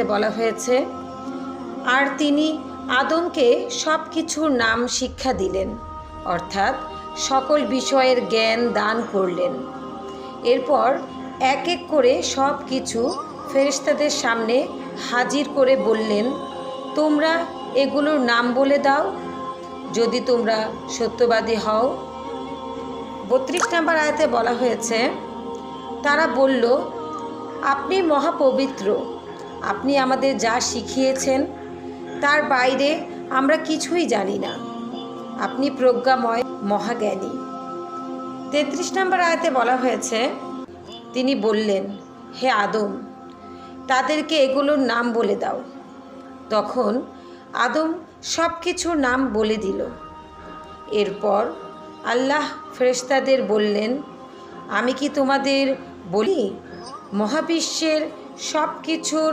আয়াতে বলা হয়েছে, আর তিনি আদমকে সব কিছুর নাম শিক্ষা দিলেন, অর্থাৎ সকল বিষয়ের জ্ঞান দান করলেন। এরপর এক এক করে সব কিছু ফেরেশতাদের সামনে হাজির করে বললেন, তোমরা এগুলোর নাম বলে দাও যদি তোমরা সত্যবাদী হও। 32 নম্বর আয়াতে বলা হয়েছে, তারা বলল, আপনি মহাপবিত্র, আপনি আমাদের যা শিখিয়েছেন তার বাইরে আমরা কিছুই জানি না, আপনি প্রজ্ঞাময় মহাজ্ঞানী। 33 নম্বর আয়াতে বলা হয়েছে, তিনি বললেন, হে আদম, তাদেরকে এগুলোর নাম বলে দাও। তখন আদম সব কিছুর নাম বলে দিল। এরপর আল্লাহ ফেরেশতাদের বললেন, আমি কি তোমাদের বলি মহাবিশ্বের সব কিছুর